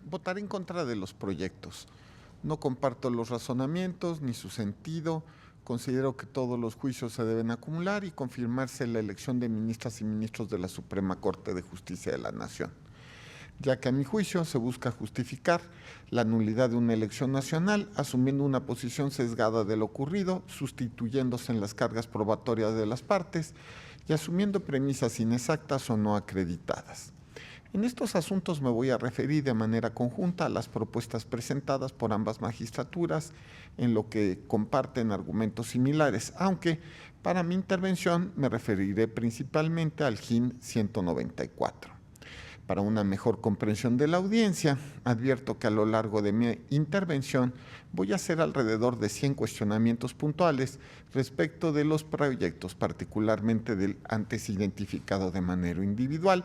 votaré en contra de los proyectos. No comparto los razonamientos ni su sentido. Considero que todos los juicios se deben acumular y confirmarse la elección de ministras y ministros de la Suprema Corte de Justicia de la Nación, ya que a mi juicio se busca justificar la nulidad de una elección nacional asumiendo una posición sesgada de lo ocurrido, sustituyéndose en las cargas probatorias de las partes y asumiendo premisas inexactas o no acreditadas. En estos asuntos me voy a referir de manera conjunta a las propuestas presentadas por ambas magistraturas, en lo que comparten argumentos similares, aunque para mi intervención me referiré principalmente al GIN 194. Para una mejor comprensión de la audiencia, advierto que a lo largo de mi intervención voy a hacer alrededor de 100 cuestionamientos puntuales respecto de los proyectos, particularmente del antes identificado de manera individual,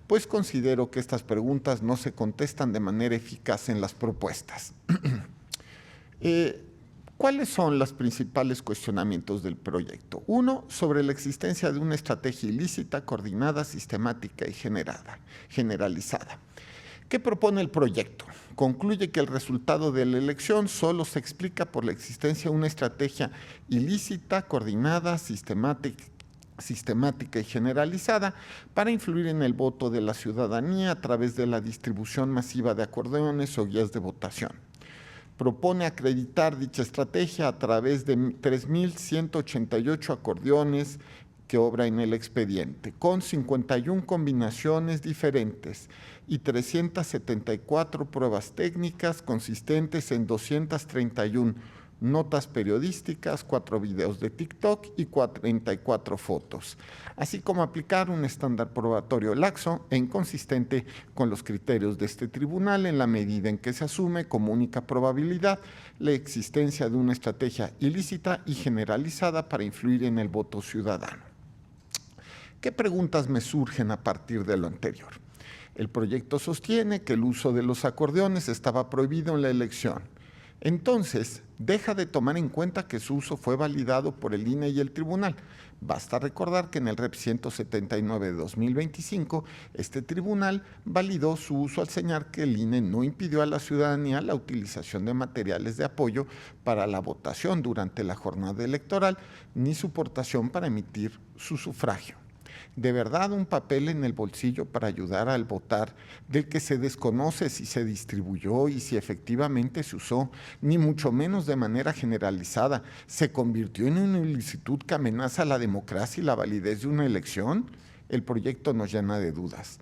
pues considero que estas preguntas no se contestan de manera eficaz en las propuestas. ¿Cuáles son los principales cuestionamientos del proyecto? Uno, sobre la existencia de una estrategia ilícita, coordinada, sistemática y generalizada. ¿Qué propone el proyecto? Concluye que el resultado de la elección solo se explica por la existencia de una estrategia ilícita, coordinada, sistemática y generalizada para influir en el voto de la ciudadanía a través de la distribución masiva de acordeones o guías de votación. Propone acreditar dicha estrategia a través de 3.188 acordeones que obra en el expediente, con 51 combinaciones diferentes y 374 pruebas técnicas consistentes en 231 notas periodísticas, 4 videos de TikTok y 44 fotos, así como aplicar un estándar probatorio laxo e inconsistente con los criterios de este tribunal en la medida en que se asume como única probabilidad la existencia de una estrategia ilícita y generalizada para influir en el voto ciudadano. ¿Qué preguntas me surgen a partir de lo anterior? El proyecto sostiene que el uso de los acordeones estaba prohibido en la elección. Entonces, deja de tomar en cuenta que su uso fue validado por el INE y el tribunal. Basta recordar que en el Rep 179 de 2025, este tribunal validó su uso al señalar que el INE no impidió a la ciudadanía la utilización de materiales de apoyo para la votación durante la jornada electoral, ni su portación para emitir su sufragio. ¿De verdad un papel en el bolsillo para ayudar al votar del que se desconoce si se distribuyó y si efectivamente se usó, ni mucho menos de manera generalizada, se convirtió en una ilicitud que amenaza la democracia y la validez de una elección? El proyecto nos llena de dudas.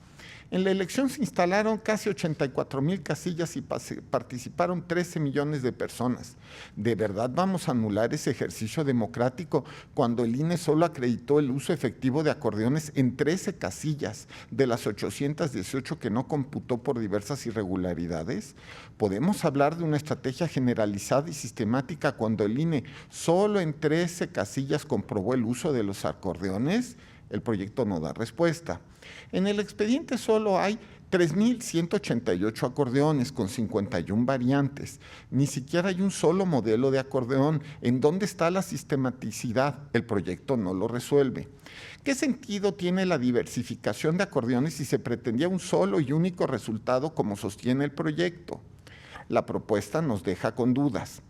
En la elección se instalaron casi 84,000 casillas y participaron 13 millones de personas. ¿De verdad vamos a anular ese ejercicio democrático cuando el INE solo acreditó el uso efectivo de acordeones en 13 casillas de las 818 que no computó por diversas irregularidades? ¿Podemos hablar de una estrategia generalizada y sistemática cuando el INE solo en 13 casillas comprobó el uso de los acordeones? El proyecto no da respuesta. En el expediente solo hay 3.188 acordeones con 51 variantes. Ni siquiera hay un solo modelo de acordeón. ¿En dónde está la sistematicidad? El proyecto no lo resuelve. ¿Qué sentido tiene la diversificación de acordeones si se pretendía un solo y único resultado como sostiene el proyecto? La propuesta nos deja con dudas.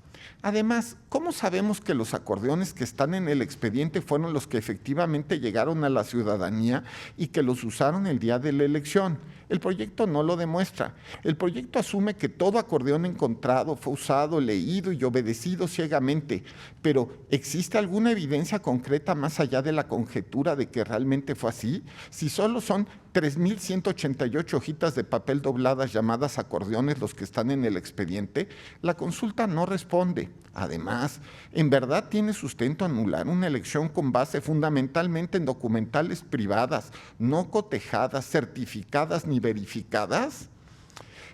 Además, ¿cómo sabemos que los acordeones que están en el expediente fueron los que efectivamente llegaron a la ciudadanía y que los usaron el día de la elección? El proyecto no lo demuestra. El proyecto asume que todo acordeón encontrado fue usado, leído y obedecido ciegamente, pero ¿existe alguna evidencia concreta más allá de la conjetura de que realmente fue así? Si solo son 3.188 hojitas de papel dobladas llamadas acordeones los que están en el expediente, la consulta no responde. Además, ¿en verdad tiene sustento anular una elección con base fundamentalmente en documentales privadas, no cotejadas, certificadas ni verificadas?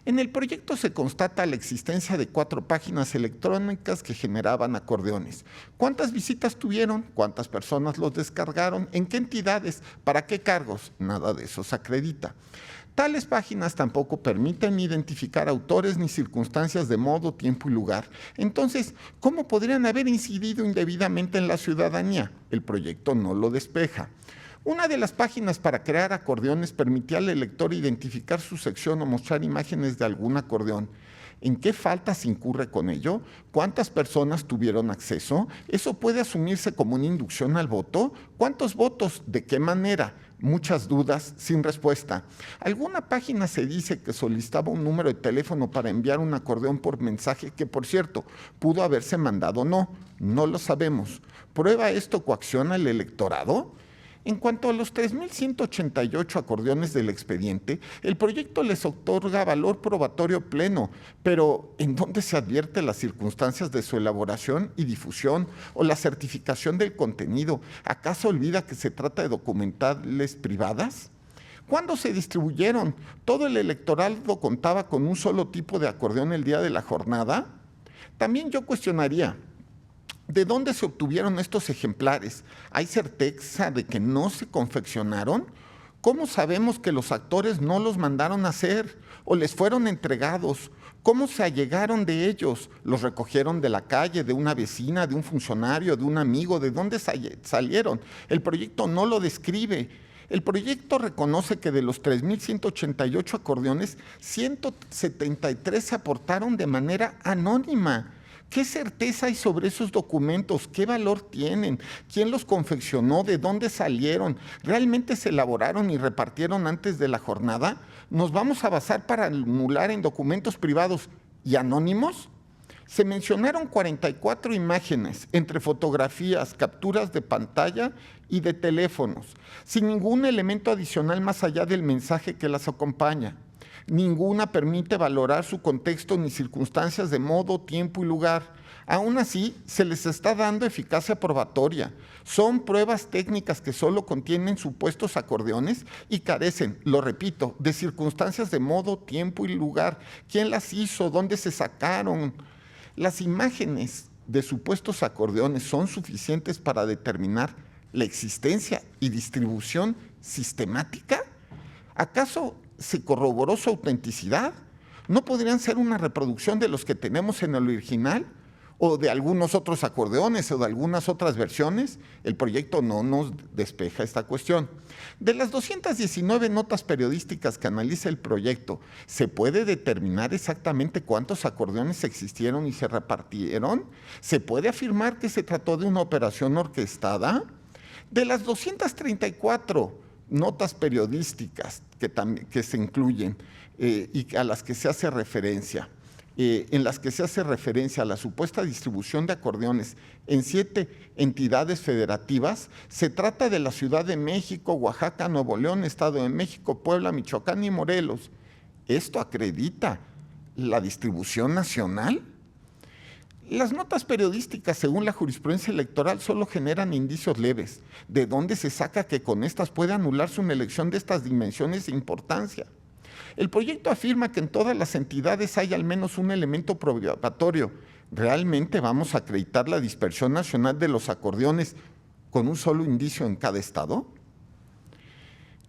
En el proyecto se constata la existencia de 4 páginas electrónicas que generaban acordeones. ¿Cuántas visitas tuvieron? ¿Cuántas personas los descargaron? ¿En qué entidades? ¿Para qué cargos? Nada de eso se acredita. Tales páginas tampoco permiten identificar autores ni circunstancias de modo, tiempo y lugar. Entonces, ¿cómo podrían haber incidido indebidamente en la ciudadanía? El proyecto no lo despeja. Una de las páginas para crear acordeones permitía al lector identificar su sección o mostrar imágenes de algún acordeón. ¿En qué faltas incurre con ello? ¿Cuántas personas tuvieron acceso? ¿Eso puede asumirse como una inducción al voto? ¿Cuántos votos? ¿De qué manera? Muchas dudas sin respuesta. Alguna página se dice que solicitaba un número de teléfono para enviar un acordeón por mensaje que, por cierto, pudo haberse mandado o no. No lo sabemos. ¿Prueba esto coacción al electorado? En cuanto a los 3.188 acordeones del expediente, el proyecto les otorga valor probatorio pleno, pero ¿en dónde se advierte las circunstancias de su elaboración y difusión o la certificación del contenido? ¿Acaso olvida que se trata de documentales privadas? ¿Cuándo se distribuyeron? ¿Todo el electorado contaba con un solo tipo de acordeón el día de la jornada? También yo cuestionaría, ¿de dónde se obtuvieron estos ejemplares? ¿Hay certeza de que no se confeccionaron? ¿Cómo sabemos que los actores no los mandaron a hacer o les fueron entregados? ¿Cómo se allegaron de ellos? ¿Los recogieron de la calle, de una vecina, de un funcionario, de un amigo? ¿De dónde salieron? El proyecto no lo describe. El proyecto reconoce que de los 3.188 acordeones, 173 se aportaron de manera anónima. ¿Qué certeza hay sobre esos documentos? ¿Qué valor tienen? ¿Quién los confeccionó? ¿De dónde salieron? ¿Realmente se elaboraron y repartieron antes de la jornada? ¿Nos vamos a basar para anular en documentos privados y anónimos? Se mencionaron 44 imágenes, entre fotografías, capturas de pantalla y de teléfonos, sin ningún elemento adicional más allá del mensaje que las acompaña. Ninguna permite valorar su contexto ni circunstancias de modo, tiempo y lugar. Aún así, se les está dando eficacia probatoria. Son pruebas técnicas que solo contienen supuestos acordeones y carecen, lo repito, de circunstancias de modo, tiempo y lugar. ¿Quién las hizo? ¿Dónde se sacaron? Las imágenes de supuestos acordeones son suficientes para determinar la existencia y distribución sistemática. ¿Acaso se corroboró su autenticidad? ¿No podrían ser una reproducción de los que tenemos en el original? ¿O de algunos otros acordeones o de algunas otras versiones? El proyecto no nos despeja esta cuestión. De las 219 notas periodísticas que analiza el proyecto, ¿se puede determinar exactamente cuántos acordeones existieron y se repartieron? ¿Se puede afirmar que se trató de una operación orquestada? De las 234 notas periodísticas que se incluyen y a las que se hace referencia, en las que se hace referencia a la supuesta distribución de acordeones en 7 entidades federativas, se trata de la Ciudad de México, Oaxaca, Nuevo León, Estado de México, Puebla, Michoacán y Morelos. ¿Esto acredita la distribución nacional? Las notas periodísticas, según la jurisprudencia electoral, solo generan indicios leves. ¿De dónde se saca que con estas puede anularse una elección de estas dimensiones e importancia? El proyecto afirma que en todas las entidades hay al menos un elemento probatorio. ¿Realmente vamos a acreditar la dispersión nacional de los acordeones con un solo indicio en cada estado?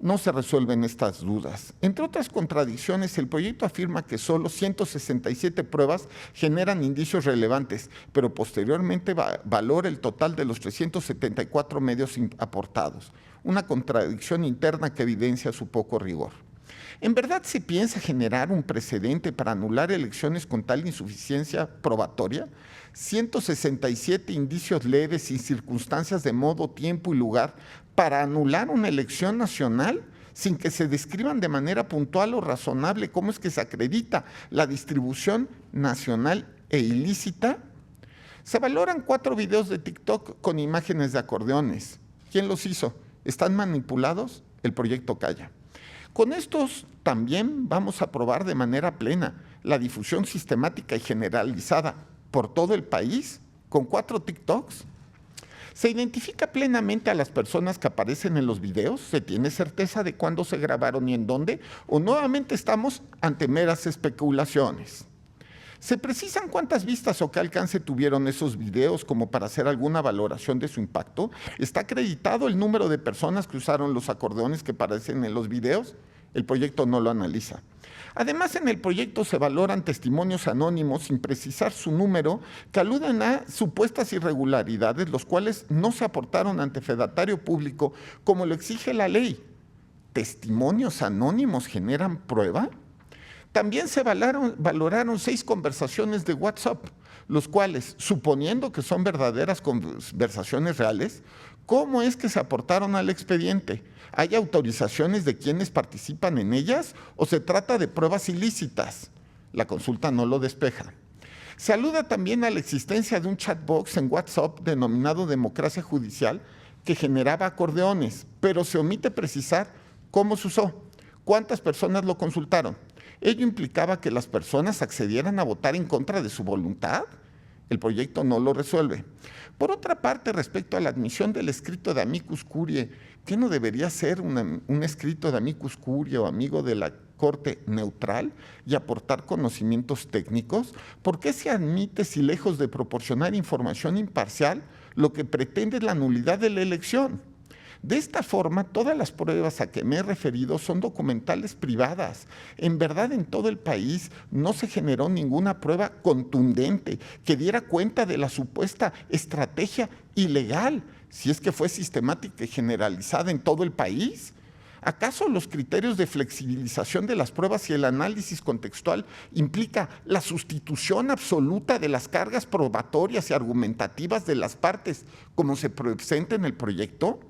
No se resuelven estas dudas. Entre otras contradicciones, el proyecto afirma que solo 167 pruebas generan indicios relevantes, pero posteriormente valora el total de los 374 medios aportados. Una contradicción interna que evidencia su poco rigor. ¿En verdad se piensa generar un precedente para anular elecciones con tal insuficiencia probatoria? 167 indicios leves y circunstancias de modo, tiempo y lugar para anular una elección nacional sin que se describan de manera puntual o razonable cómo es que se acredita la distribución nacional e ilícita. Se valoran 4 videos de TikTok con imágenes de acordeones. ¿Quién los hizo? ¿Están manipulados? El proyecto calla. Con estos también vamos a aprobar de manera plena la difusión sistemática y generalizada por todo el país con 4 TikToks. ¿Se identifica plenamente a las personas que aparecen en los videos? ¿Se tiene certeza de cuándo se grabaron y en dónde? ¿O nuevamente estamos ante meras especulaciones? ¿Se precisan cuántas vistas o qué alcance tuvieron esos videos como para hacer alguna valoración de su impacto? ¿Está acreditado el número de personas que usaron los acordeones que aparecen en los videos? El proyecto no lo analiza. Además, en el proyecto se valoran testimonios anónimos sin precisar su número que aluden a supuestas irregularidades, los cuales no se aportaron ante fedatario público como lo exige la ley. ¿Testimonios anónimos generan prueba? También se valoraron 6 conversaciones de WhatsApp, los cuales, suponiendo que son verdaderas conversaciones reales, ¿cómo es que se aportaron al expediente? ¿Hay autorizaciones de quienes participan en ellas o se trata de pruebas ilícitas? La consulta no lo despeja. Se alude también a la existencia de un chatbox en WhatsApp denominado Democracia Judicial que generaba acordeones, pero se omite precisar cómo se usó, cuántas personas lo consultaron. ¿Ello implicaba que las personas accedieran a votar en contra de su voluntad? El proyecto no lo resuelve. Por otra parte, respecto a la admisión del escrito de amicus curiae, ¿qué no debería ser un escrito de amicus curiae o amigo de la Corte neutral y aportar conocimientos técnicos? ¿Por qué se admite si lejos de proporcionar información imparcial, lo que pretende es la nulidad de la elección? De esta forma, todas las pruebas a que me he referido son documentales privadas. En verdad, en todo el país no se generó ninguna prueba contundente que diera cuenta de la supuesta estrategia ilegal, si es que fue sistemática y generalizada en todo el país. ¿Acaso los criterios de flexibilización de las pruebas y el análisis contextual implica la sustitución absoluta de las cargas probatorias y argumentativas de las partes, como se presenta en el proyecto?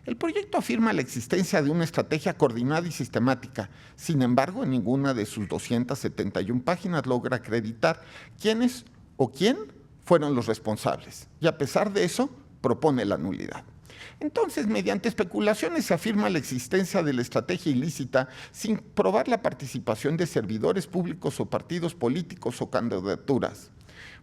El proyecto afirma la existencia de una estrategia coordinada y sistemática. Sin embargo, en ninguna de sus 271 páginas logra acreditar quiénes o quién fueron los responsables. Y a pesar de eso, propone la nulidad. Entonces, mediante especulaciones se afirma la existencia de la estrategia ilícita sin probar la participación de servidores públicos o partidos políticos o candidaturas.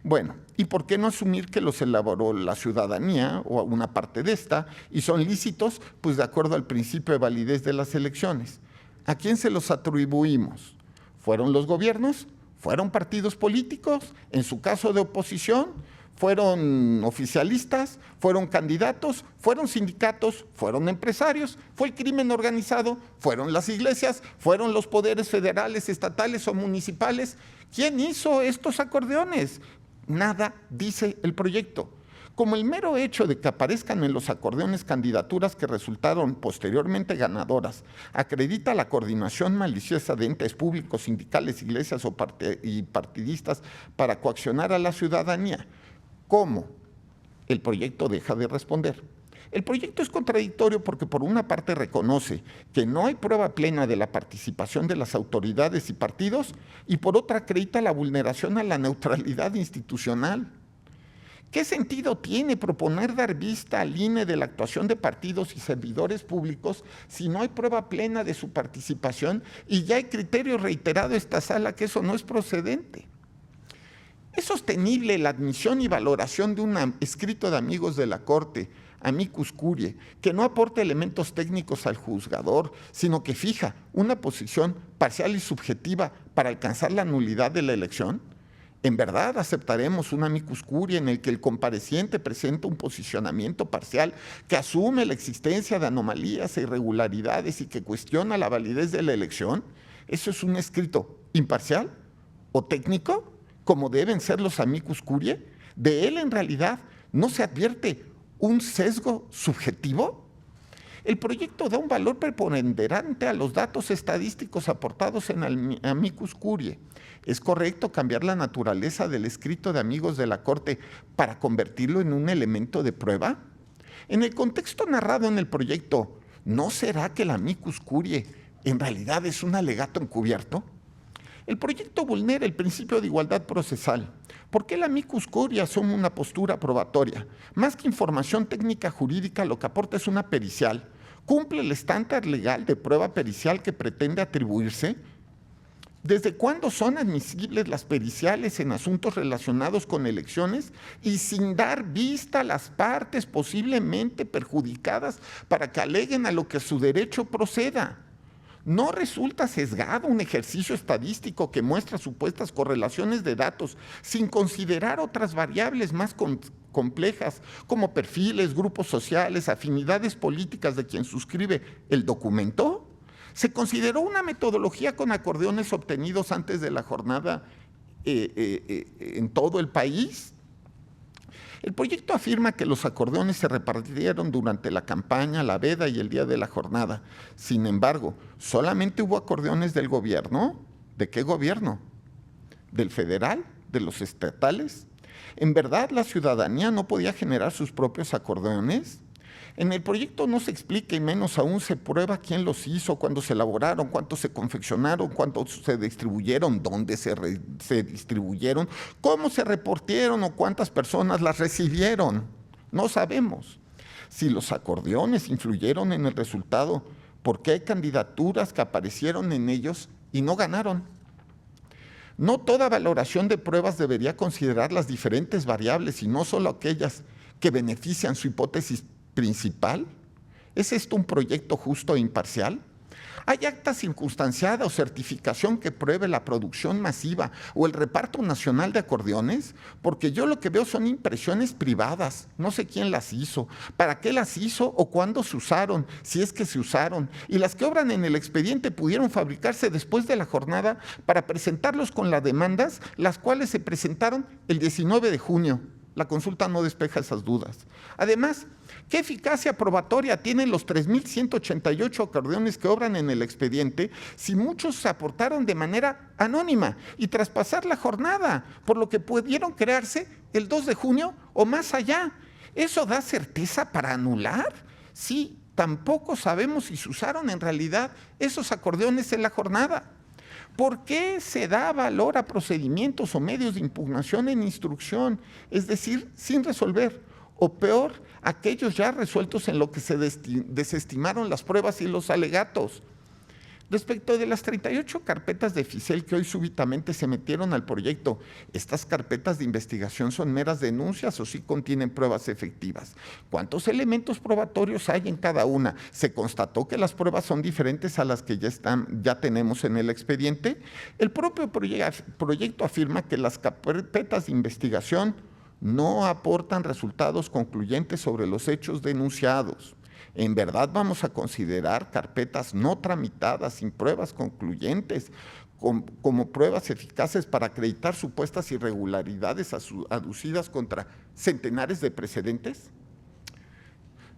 Bueno, ¿y por qué no asumir que los elaboró la ciudadanía o una parte de esta y son lícitos? Pues de acuerdo al principio de validez de las elecciones. ¿A quién se los atribuimos? ¿Fueron los gobiernos? ¿Fueron partidos políticos? En su caso de oposición, ¿fueron oficialistas? ¿Fueron candidatos? ¿Fueron sindicatos? ¿Fueron empresarios? ¿Fue el crimen organizado? ¿Fueron las iglesias? ¿Fueron los poderes federales, estatales o municipales? ¿Quién hizo estos acordeones? Nada dice el proyecto. Como el mero hecho de que aparezcan en los acordeones candidaturas que resultaron posteriormente ganadoras acredita la coordinación maliciosa de entes públicos, sindicales, iglesias y partidistas para coaccionar a la ciudadanía. ¿Cómo? El proyecto deja de responder. El proyecto es contradictorio porque por una parte reconoce que no hay prueba plena de la participación de las autoridades y partidos y por otra acredita la vulneración a la neutralidad institucional. ¿Qué sentido tiene proponer dar vista al INE de la actuación de partidos y servidores públicos si no hay prueba plena de su participación y ya hay criterio reiterado en esta sala que eso no es procedente? ¿Es sostenible la admisión y valoración de un escrito de amigos de la Corte, amicus curiae, que no aporta elementos técnicos al juzgador, sino que fija una posición parcial y subjetiva para alcanzar la nulidad de la elección? ¿En verdad aceptaremos un amicus curiae en el que el compareciente presenta un posicionamiento parcial que asume la existencia de anomalías e irregularidades y que cuestiona la validez de la elección? ¿Eso es un escrito imparcial o técnico, como deben ser los amicus curiae? ¿De él en realidad no se advierte un sesgo subjetivo? El proyecto da un valor preponderante a los datos estadísticos aportados en el amicus curiae. ¿Es correcto cambiar la naturaleza del escrito de amigos de la Corte para convertirlo en un elemento de prueba? En el contexto narrado en el proyecto, ¿no será que el amicus curiae en realidad es un alegato encubierto? El proyecto vulnera el principio de igualdad procesal. ¿Por qué el amicus curiae asume una postura probatoria? Más que información técnica jurídica, lo que aporta es una pericial. ¿Cumple el estándar legal de prueba pericial que pretende atribuirse? ¿Desde cuándo son admisibles las periciales en asuntos relacionados con elecciones y sin dar vista a las partes posiblemente perjudicadas para que aleguen a lo que su derecho proceda? ¿No resulta sesgado un ejercicio estadístico que muestra supuestas correlaciones de datos sin considerar otras variables más complejas como perfiles, grupos sociales, afinidades políticas de quien suscribe el documento? Se consideró una metodología con acordeones obtenidos antes de la jornada en todo el país. El proyecto afirma que los acordeones se repartieron durante la campaña, la veda y el día de la jornada. Sin embargo, solamente hubo acordeones del gobierno. ¿De qué gobierno? ¿Del federal? ¿De los estatales? ¿En verdad la ciudadanía no podía generar sus propios acordeones? En el proyecto no se explica y menos aún se prueba quién los hizo, cuándo se elaboraron, cuántos se confeccionaron, cuántos se distribuyeron, dónde se distribuyeron, cómo se repartieron o cuántas personas las recibieron. No sabemos. Si los acordeones influyeron en el resultado, ¿por qué hay candidaturas que aparecieron en ellos y no ganaron? No toda valoración de pruebas debería considerar las diferentes variables y no solo aquellas que benefician su hipótesis principal. ¿Es esto un proyecto justo e imparcial? ¿Hay acta circunstanciada o certificación que pruebe la producción masiva o el reparto nacional de acordeones? Porque yo lo que veo son impresiones privadas, no sé quién las hizo, para qué las hizo o cuándo se usaron, si es que se usaron, y las que obran en el expediente pudieron fabricarse después de la jornada para presentarlos con las demandas, las cuales se presentaron el 19 de junio. La consulta no despeja esas dudas. Además, ¿qué eficacia probatoria tienen los 3.188 acordeones que obran en el expediente si muchos se aportaron de manera anónima y tras pasar la jornada, por lo que pudieron crearse el 2 de junio o más allá? ¿Eso da certeza para anular? Sí, tampoco sabemos si se usaron en realidad esos acordeones en la jornada. ¿Por qué se da valor a procedimientos o medios de impugnación en instrucción? Es decir, sin resolver, o peor, aquellos ya resueltos en lo que se desestimaron las pruebas y los alegatos. Respecto de las 38 carpetas de FICEL que hoy súbitamente se metieron al proyecto, ¿estas carpetas de investigación son meras denuncias o sí contienen pruebas efectivas? ¿Cuántos elementos probatorios hay en cada una? ¿Se constató que las pruebas son diferentes a las que ya tenemos en el expediente? El propio proyecto afirma que las carpetas de investigación no aportan resultados concluyentes sobre los hechos denunciados. ¿En verdad vamos a considerar carpetas no tramitadas sin pruebas concluyentes como pruebas eficaces para acreditar supuestas irregularidades aducidas contra centenares de precedentes?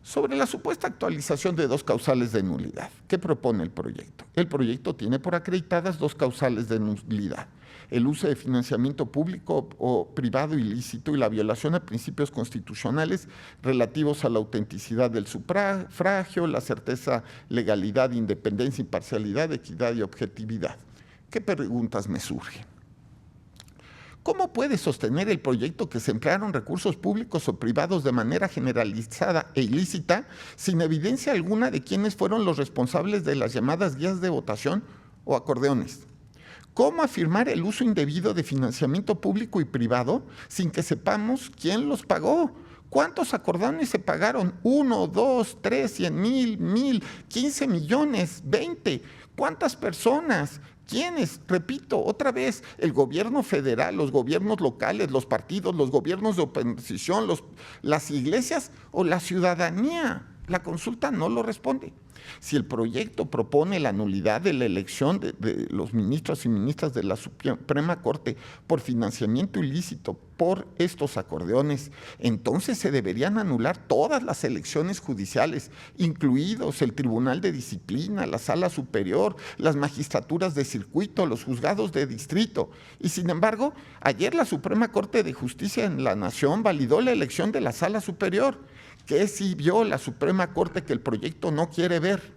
Sobre la supuesta actualización de 2 causales de nulidad, ¿qué propone el proyecto? El proyecto tiene por acreditadas 2 causales de nulidad: el uso de financiamiento público o privado ilícito y la violación a principios constitucionales relativos a la autenticidad del sufragio, la certeza, legalidad, independencia, imparcialidad, equidad y objetividad. ¿Qué preguntas me surgen? ¿Cómo puede sostener el proyecto que se emplearon recursos públicos o privados de manera generalizada e ilícita sin evidencia alguna de quiénes fueron los responsables de las llamadas guías de votación o acordeones? ¿Cómo afirmar el uso indebido de financiamiento público y privado sin que sepamos quién los pagó? ¿Cuántos acordeones se pagaron? 1, 2, 3, 100,000, 1,000, 15 millones, 20. ¿Cuántas personas? ¿Quiénes? Repito, otra vez, el gobierno federal, los gobiernos locales, los partidos, los gobiernos de oposición, las iglesias o la ciudadanía. La consulta no lo responde. Si el proyecto propone la nulidad de la elección de los ministros y ministras de la Suprema Corte por financiamiento ilícito por estos acordeones, entonces se deberían anular todas las elecciones judiciales, incluidos el Tribunal de Disciplina, la Sala Superior, las magistraturas de circuito, los juzgados de distrito. Y sin embargo, ayer la Suprema Corte de Justicia en la Nación validó la elección de la Sala Superior, que sí vio la Suprema Corte que el proyecto no quiere ver.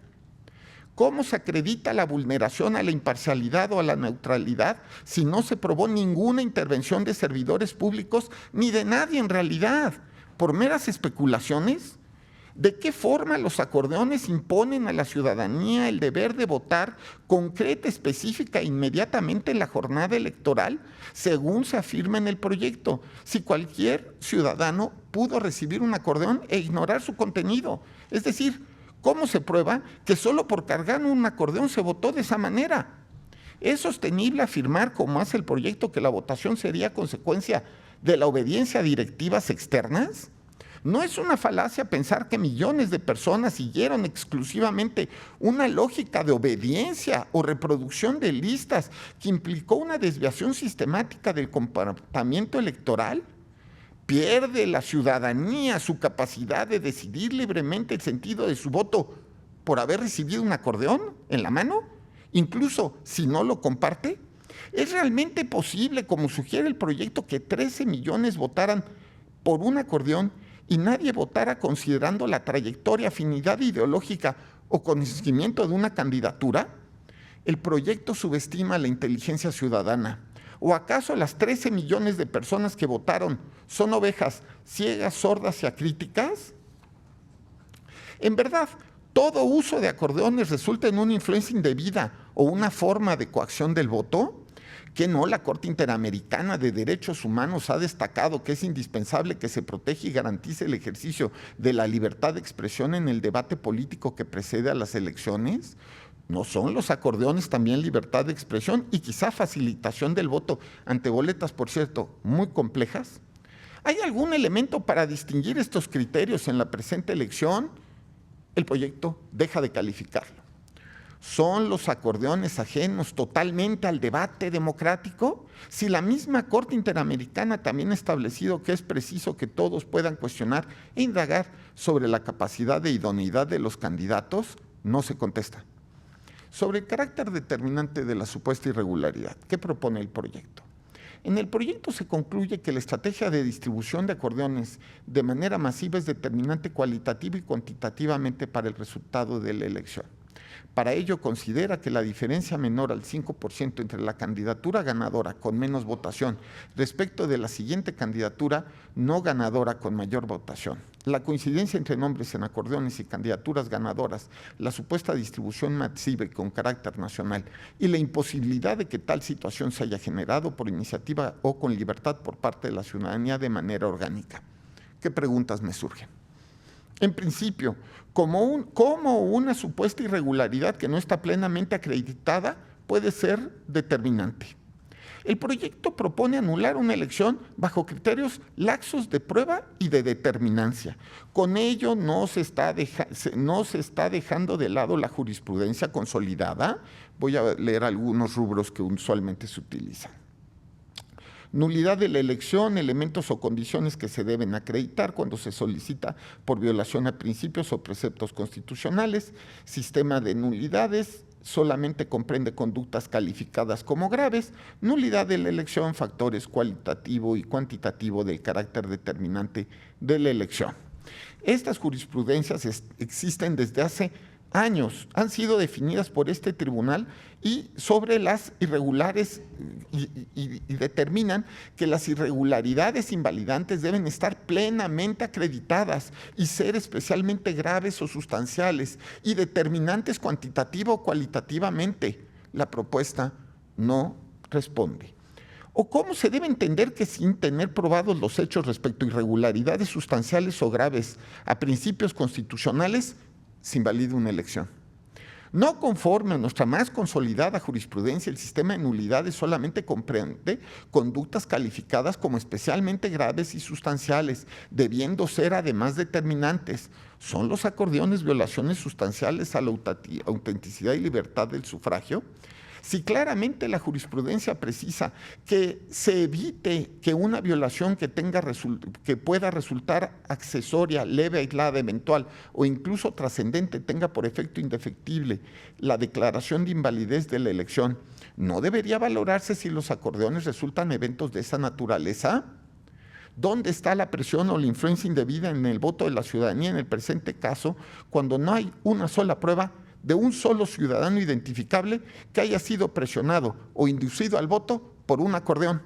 ¿Cómo se acredita la vulneración a la imparcialidad o a la neutralidad si no se probó ninguna intervención de servidores públicos ni de nadie en realidad? ¿Por meras especulaciones? ¿De qué forma los acordeones imponen a la ciudadanía el deber de votar concreta, específica e inmediatamente en la jornada electoral, según se afirma en el proyecto, si cualquier ciudadano pudo recibir un acordeón e ignorar su contenido? Es decir, ¿cómo se prueba que solo por cargar un acordeón se votó de esa manera? ¿Es sostenible afirmar, como hace el proyecto, que la votación sería consecuencia de la obediencia a directivas externas? No es una falacia pensar que millones de personas siguieron exclusivamente una lógica de obediencia o reproducción de listas que implicó una desviación sistemática del comportamiento electoral. Pierde la ciudadanía su capacidad de decidir libremente el sentido de su voto por haber recibido un acordeón en la mano, incluso si no lo comparte. ¿Es realmente posible, como sugiere el proyecto, que 13 millones votaran por un acordeón y nadie votara considerando la trayectoria, afinidad ideológica o conocimiento de una candidatura? El proyecto subestima la inteligencia ciudadana. ¿O acaso las 13 millones de personas que votaron son ovejas ciegas, sordas y acríticas? En verdad, ¿todo uso de acordeones resulta en una influencia indebida o una forma de coacción del voto? ¿Que no? La Corte Interamericana de Derechos Humanos ha destacado que es indispensable que se proteja y garantice el ejercicio de la libertad de expresión en el debate político que precede a las elecciones. ¿No son los acordeones también libertad de expresión y quizá facilitación del voto ante boletas, por cierto, muy complejas? ¿Hay algún elemento para distinguir estos criterios en la presente elección? El proyecto deja de calificarlo. ¿Son los acordeones ajenos totalmente al debate democrático? Si la misma Corte Interamericana también ha establecido que es preciso que todos puedan cuestionar e indagar sobre la capacidad de idoneidad de los candidatos, no se contesta. Sobre el carácter determinante de la supuesta irregularidad, ¿qué propone el proyecto? En el proyecto se concluye que la estrategia de distribución de acordeones de manera masiva es determinante cualitativa y cuantitativamente para el resultado de la elección. Para ello considera que la diferencia menor al 5% entre la candidatura ganadora con menos votación respecto de la siguiente candidatura no ganadora con mayor votación, la coincidencia entre nombres en acordeones y candidaturas ganadoras, la supuesta distribución masiva y con carácter nacional y la imposibilidad de que tal situación se haya generado por iniciativa o con libertad por parte de la ciudadanía de manera orgánica. ¿Qué preguntas me surgen? En principio, ¿cómo una supuesta irregularidad que no está plenamente acreditada puede ser determinante? El proyecto propone anular una elección bajo criterios laxos de prueba y de determinancia. Con ello no se está dejando de lado la jurisprudencia consolidada. Voy a leer algunos rubros que usualmente se utilizan. Nulidad de la elección, elementos o condiciones que se deben acreditar cuando se solicita por violación a principios o preceptos constitucionales. Sistema de nulidades, solamente comprende conductas calificadas como graves. Nulidad de la elección, factores cualitativo y cuantitativo del carácter determinante de la elección. Estas jurisprudencias existen desde hace años, han sido definidas por este tribunal y sobre las irregulares y determinan que las irregularidades invalidantes deben estar plenamente acreditadas y ser especialmente graves o sustanciales y determinantes cuantitativa o cualitativamente. La propuesta no responde. ¿O cómo se debe entender que sin tener probados los hechos respecto a irregularidades sustanciales o graves a principios constitucionales se invalida una elección? No conforme a nuestra más consolidada jurisprudencia, el sistema de nulidades solamente comprende conductas calificadas como especialmente graves y sustanciales, debiendo ser además determinantes. ¿Son los acordeones violaciones sustanciales a la autenticidad y libertad del sufragio? Si claramente la jurisprudencia precisa que se evite que una violación que pueda resultar accesoria, leve, aislada, eventual o incluso trascendente tenga por efecto indefectible la declaración de invalidez de la elección, ¿no debería valorarse si los acordeones resultan eventos de esa naturaleza? ¿Dónde está la presión o la influencia indebida en el voto de la ciudadanía en el presente caso cuando no hay una sola prueba de un solo ciudadano identificable que haya sido presionado o inducido al voto por un acordeón?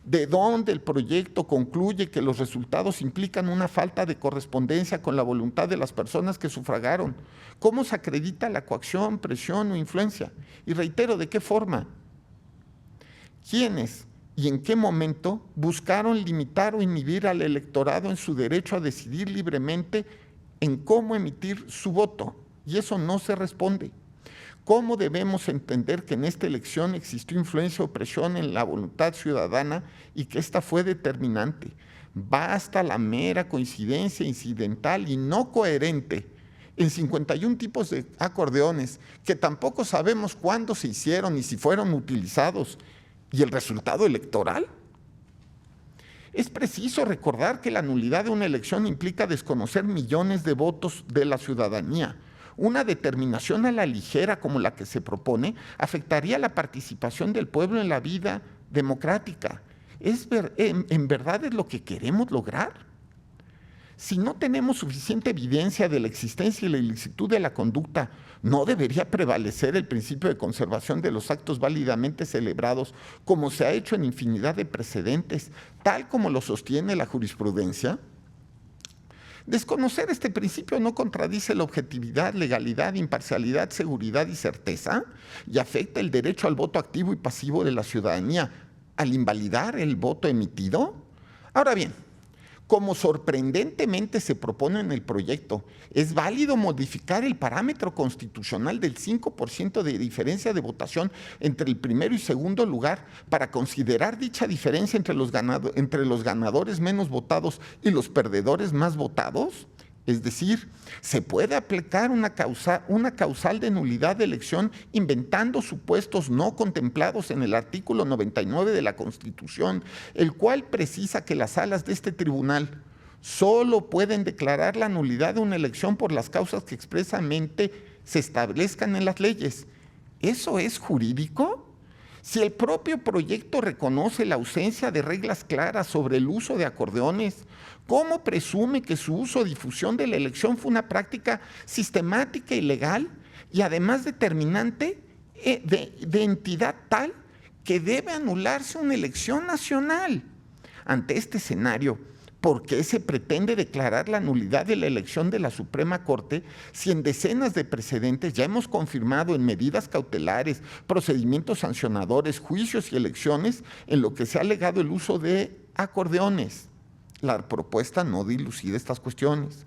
¿De dónde el proyecto concluye que los resultados implican una falta de correspondencia con la voluntad de las personas que sufragaron? ¿Cómo se acredita la coacción, presión o influencia? Y reitero, ¿de qué forma? ¿Quiénes y en qué momento buscaron limitar o inhibir al electorado en su derecho a decidir libremente en cómo emitir su voto? Y eso no se responde. ¿Cómo debemos entender que en esta elección existió influencia o presión en la voluntad ciudadana y que esta fue determinante? Basta la mera coincidencia incidental y no coherente en 51 tipos de acordeones que tampoco sabemos cuándo se hicieron ni si fueron utilizados, y el resultado electoral. Es preciso recordar que la nulidad de una elección implica desconocer millones de votos de la ciudadanía. Una determinación a la ligera como la que se propone afectaría la participación del pueblo en la vida democrática. ¿En verdad es lo que queremos lograr? Si no tenemos suficiente evidencia de la existencia y la ilicitud de la conducta, ¿no debería prevalecer el principio de conservación de los actos válidamente celebrados, como se ha hecho en infinidad de precedentes, tal como lo sostiene la jurisprudencia? Desconocer este principio no contradice la objetividad, legalidad, imparcialidad, seguridad y certeza, y afecta el derecho al voto activo y pasivo de la ciudadanía al invalidar el voto emitido. Ahora bien, como sorprendentemente se propone en el proyecto, es válido modificar el parámetro constitucional del 5% de diferencia de votación entre el primero y segundo lugar para considerar dicha diferencia entre los ganadores menos votados y los perdedores más votados. Es decir, se puede aplicar una causal de nulidad de elección inventando supuestos no contemplados en el artículo 99 de la Constitución, el cual precisa que las salas de este tribunal solo pueden declarar la nulidad de una elección por las causas que expresamente se establezcan en las leyes. ¿Eso es jurídico? Si el propio proyecto reconoce la ausencia de reglas claras sobre el uso de acordeones, ¿cómo presume que su uso o difusión de la elección fue una práctica sistemática y legal y además determinante de entidad tal que debe anularse una elección nacional? Ante este escenario, ¿por qué se pretende declarar la nulidad de la elección de la Suprema Corte si en decenas de precedentes ya hemos confirmado en medidas cautelares, procedimientos sancionadores, juicios y elecciones en lo que se ha alegado el uso de acordeones? La propuesta no dilucida estas cuestiones.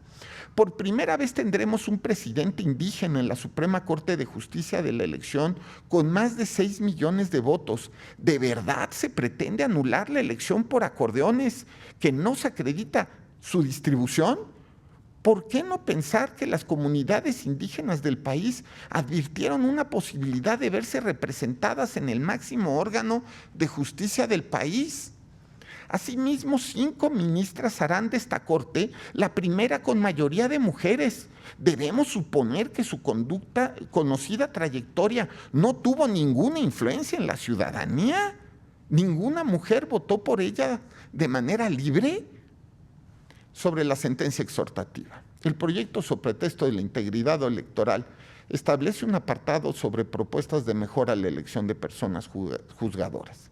Por primera vez tendremos un presidente indígena en la Suprema Corte de Justicia de la elección con más de 6 millones de votos. ¿De verdad se pretende anular la elección por acordeones que no se acredita su distribución? ¿Por qué no pensar que las comunidades indígenas del país advirtieron una posibilidad de verse representadas en el máximo órgano de justicia del país? Asimismo, 5 ministras harán de esta corte la primera con mayoría de mujeres. Debemos suponer que su conocida trayectoria no tuvo ninguna influencia en la ciudadanía. ¿Ninguna mujer votó por ella de manera libre? Sobre la sentencia exhortativa. El proyecto, sobre pretexto de la integridad electoral, establece un apartado sobre propuestas de mejora a la elección de personas juzgadoras.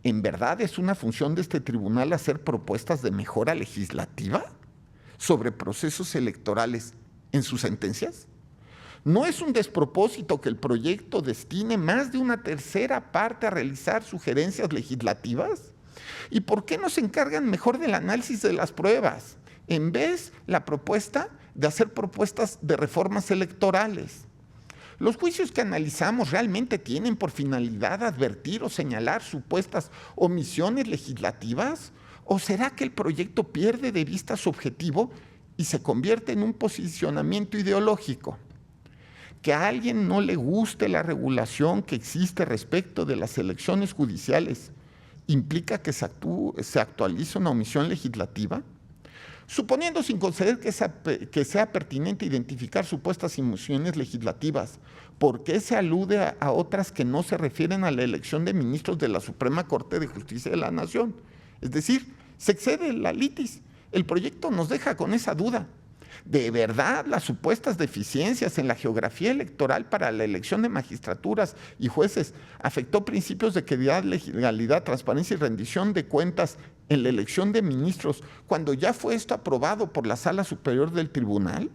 ¿En verdad es una función de este tribunal hacer propuestas de mejora legislativa sobre procesos electorales en sus sentencias? ¿No es un despropósito que el proyecto destine más de una tercera parte a realizar sugerencias legislativas? ¿Y por qué no se encargan mejor del análisis de las pruebas, en vez la propuesta de hacer propuestas de reformas electorales? ¿Los juicios que analizamos realmente tienen por finalidad advertir o señalar supuestas omisiones legislativas? ¿O será que el proyecto pierde de vista su objetivo y se convierte en un posicionamiento ideológico? Que a alguien no le guste la regulación que existe respecto de las elecciones judiciales, ¿implica que se actualice una omisión legislativa? Suponiendo sin conceder que sea pertinente identificar supuestas omisiones legislativas, ¿por qué se alude a otras que no se refieren a la elección de ministros de la Suprema Corte de Justicia de la Nación? Es decir, se excede la litis. El proyecto nos deja con esa duda. ¿De verdad las supuestas deficiencias en la geografía electoral para la elección de magistraturas y jueces afectó principios de equidad, legalidad, transparencia y rendición de cuentas en la elección de ministros cuando ya fue esto aprobado por la Sala Superior del Tribunal?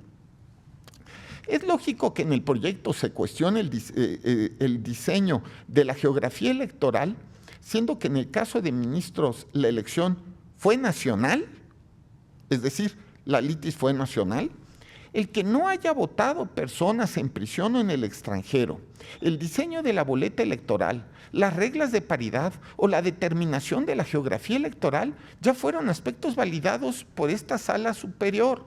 Es lógico que en el proyecto se cuestione el diseño de la geografía electoral, siendo que en el caso de ministros la elección fue nacional, es decir, la litis fue nacional. El que no haya votado personas en prisión o en el extranjero, el diseño de la boleta electoral, las reglas de paridad o la determinación de la geografía electoral ya fueron aspectos validados por esta sala superior.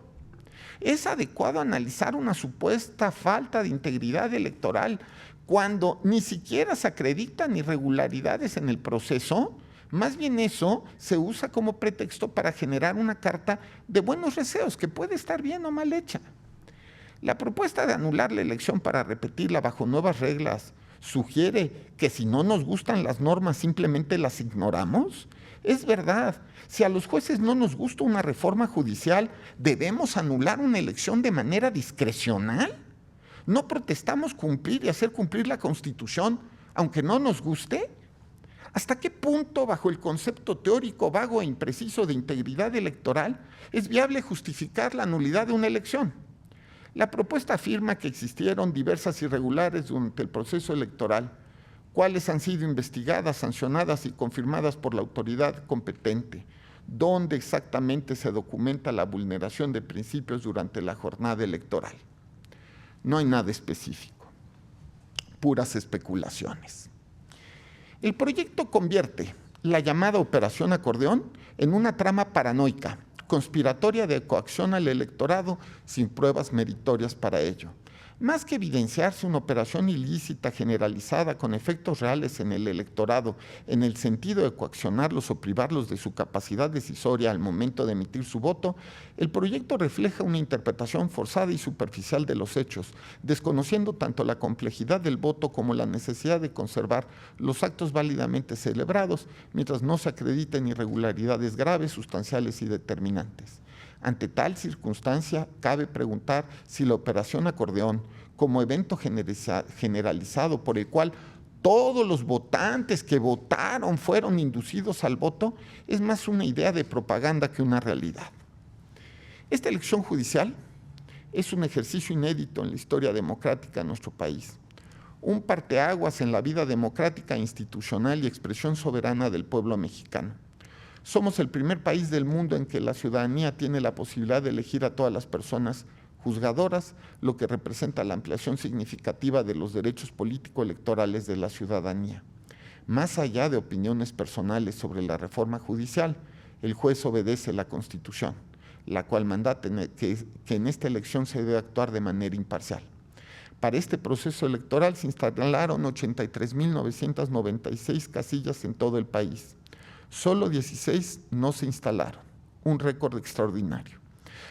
¿Es adecuado analizar una supuesta falta de integridad electoral cuando ni siquiera se acreditan irregularidades en el proceso? Más bien eso se usa como pretexto para generar una carta de buenos deseos que puede estar bien o mal hecha. La propuesta de anular la elección para repetirla bajo nuevas reglas sugiere que si no nos gustan las normas simplemente las ignoramos. Es verdad, si a los jueces no nos gusta una reforma judicial, ¿debemos anular una elección de manera discrecional? ¿No protestamos cumplir y hacer cumplir la Constitución aunque no nos guste? ¿Hasta qué punto, bajo el concepto teórico vago e impreciso de integridad electoral, es viable justificar la nulidad de una elección? La propuesta afirma que existieron diversas irregularidades durante el proceso electoral, cuáles han sido investigadas, sancionadas y confirmadas por la autoridad competente, dónde exactamente se documenta la vulneración de principios durante la jornada electoral. No hay nada específico, puras especulaciones. El proyecto convierte la llamada Operación Acordeón en una trama paranoica, conspiratoria de coacción al electorado sin pruebas meritorias para ello. Más que evidenciarse una operación ilícita generalizada con efectos reales en el electorado, en el sentido de coaccionarlos o privarlos de su capacidad decisoria al momento de emitir su voto, el proyecto refleja una interpretación forzada y superficial de los hechos, desconociendo tanto la complejidad del voto como la necesidad de conservar los actos válidamente celebrados, mientras no se acrediten irregularidades graves, sustanciales y determinantes. Ante tal circunstancia, cabe preguntar si la Operación Acordeón, como evento generalizado por el cual todos los votantes que votaron fueron inducidos al voto, es más una idea de propaganda que una realidad. Esta elección judicial es un ejercicio inédito en la historia democrática de nuestro país, un parteaguas en la vida democrática, institucional y expresión soberana del pueblo mexicano. Somos el primer país del mundo en que la ciudadanía tiene la posibilidad de elegir a todas las personas juzgadoras, lo que representa la ampliación significativa de los derechos político-electorales de la ciudadanía. Más allá de opiniones personales sobre la reforma judicial, el juez obedece la Constitución, la cual manda que en esta elección se debe actuar de manera imparcial. Para este proceso electoral se instalaron 83.996 casillas en todo el país. Solo 16 no se instalaron, un récord extraordinario.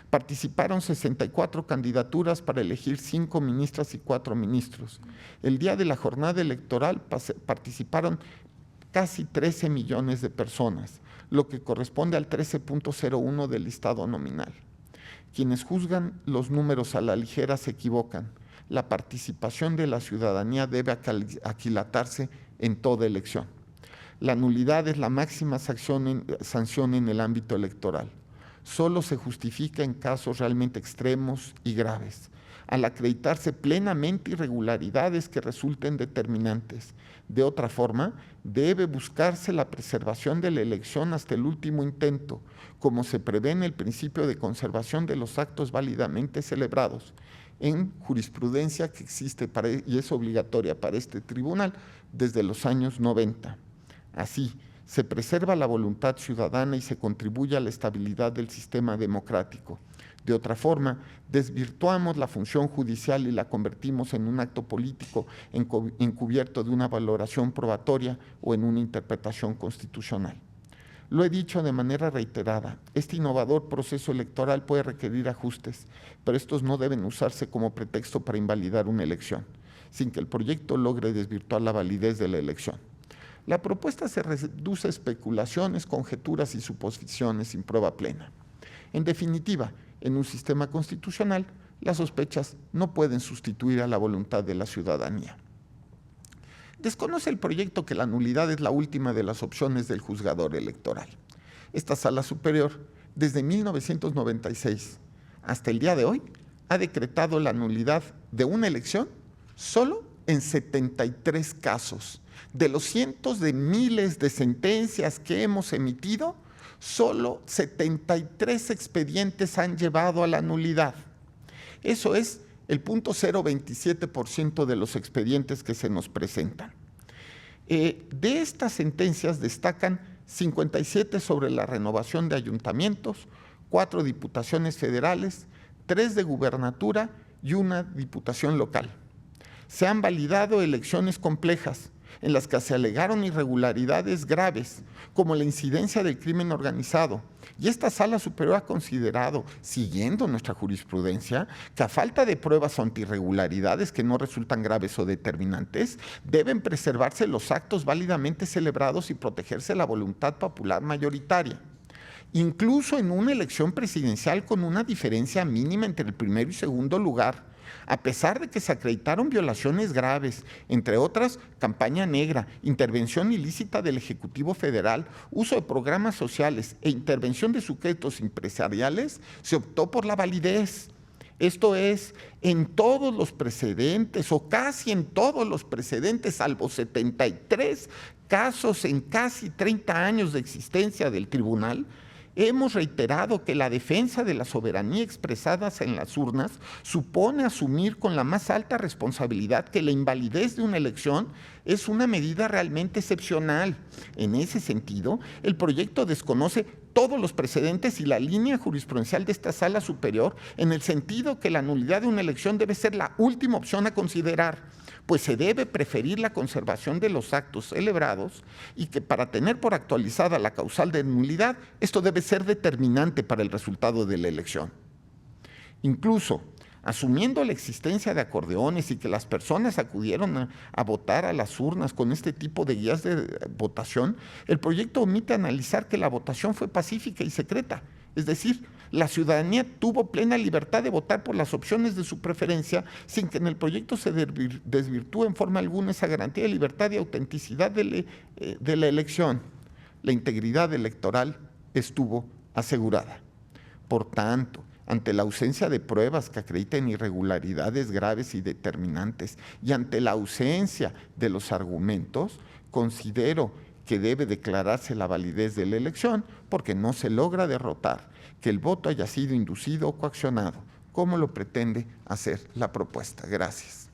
Participaron 64 candidaturas para elegir 5 ministras y 4 ministros. El día de la jornada electoral participaron casi 13 millones de personas, lo que corresponde al 13.01 del listado nominal. Quienes juzgan los números a la ligera se equivocan. La participación de la ciudadanía debe aquilatarse en toda elección. La nulidad es la máxima sanción en el ámbito electoral. Solo se justifica en casos realmente extremos y graves, al acreditarse plenamente irregularidades que resulten determinantes. De otra forma, debe buscarse la preservación de la elección hasta el último intento, como se prevé en el principio de conservación de los actos válidamente celebrados, en jurisprudencia que existe y es obligatoria para este tribunal desde los años 90. Así, se preserva la voluntad ciudadana y se contribuye a la estabilidad del sistema democrático. De otra forma, desvirtuamos la función judicial y la convertimos en un acto político encubierto de una valoración probatoria o en una interpretación constitucional. Lo he dicho de manera reiterada, este innovador proceso electoral puede requerir ajustes, pero estos no deben usarse como pretexto para invalidar una elección, sin que el proyecto logre desvirtuar la validez de la elección. La propuesta se reduce a especulaciones, conjeturas y suposiciones sin prueba plena. En definitiva, en un sistema constitucional, las sospechas no pueden sustituir a la voluntad de la ciudadanía. Desconoce el proyecto que la nulidad es la última de las opciones del juzgador electoral. Esta sala superior, desde 1996 hasta el día de hoy, ha decretado la nulidad de una elección solo en 73 casos. De los cientos de miles de sentencias que hemos emitido, solo 73 expedientes han llevado a la nulidad. Eso es el 0.027% de los expedientes que se nos presentan. De estas sentencias destacan 57 sobre la renovación de ayuntamientos, 4 diputaciones federales, 3 de gubernatura y 1 diputación local. Se han validado elecciones complejas en las que se alegaron irregularidades graves, como la incidencia del crimen organizado, y esta Sala Superior ha considerado, siguiendo nuestra jurisprudencia, que a falta de pruebas ante irregularidades que no resultan graves o determinantes, deben preservarse los actos válidamente celebrados y protegerse la voluntad popular mayoritaria. Incluso en una elección presidencial con una diferencia mínima entre el primero y segundo lugar, a pesar de que se acreditaron violaciones graves, entre otras, campaña negra, intervención ilícita del Ejecutivo Federal, uso de programas sociales e intervención de sujetos empresariales, se optó por la validez. Esto es, en todos los precedentes, o casi en todos los precedentes, salvo 73 casos en casi 30 años de existencia del tribunal, hemos reiterado que la defensa de la soberanía expresadas en las urnas supone asumir con la más alta responsabilidad que la invalidez de una elección es una medida realmente excepcional. En ese sentido, el proyecto desconoce todos los precedentes y la línea jurisprudencial de esta Sala Superior, en el sentido que la nulidad de una elección debe ser la última opción a considerar, pues se debe preferir la conservación de los actos celebrados y que para tener por actualizada la causal de nulidad, esto debe ser determinante para el resultado de la elección. Incluso, asumiendo la existencia de acordeones y que las personas acudieron a votar a las urnas con este tipo de guías de votación, el proyecto omite analizar que la votación fue pacífica y secreta. Es decir, la ciudadanía tuvo plena libertad de votar por las opciones de su preferencia sin que en el proyecto se desvirtúe en forma alguna esa garantía de libertad y autenticidad de la elección. La integridad electoral estuvo asegurada. Por tanto, ante la ausencia de pruebas que acrediten irregularidades graves y determinantes y ante la ausencia de los argumentos, considero que debe declararse la validez de la elección porque no se logra derrotar que el voto haya sido inducido o coaccionado, como lo pretende hacer la propuesta. Gracias.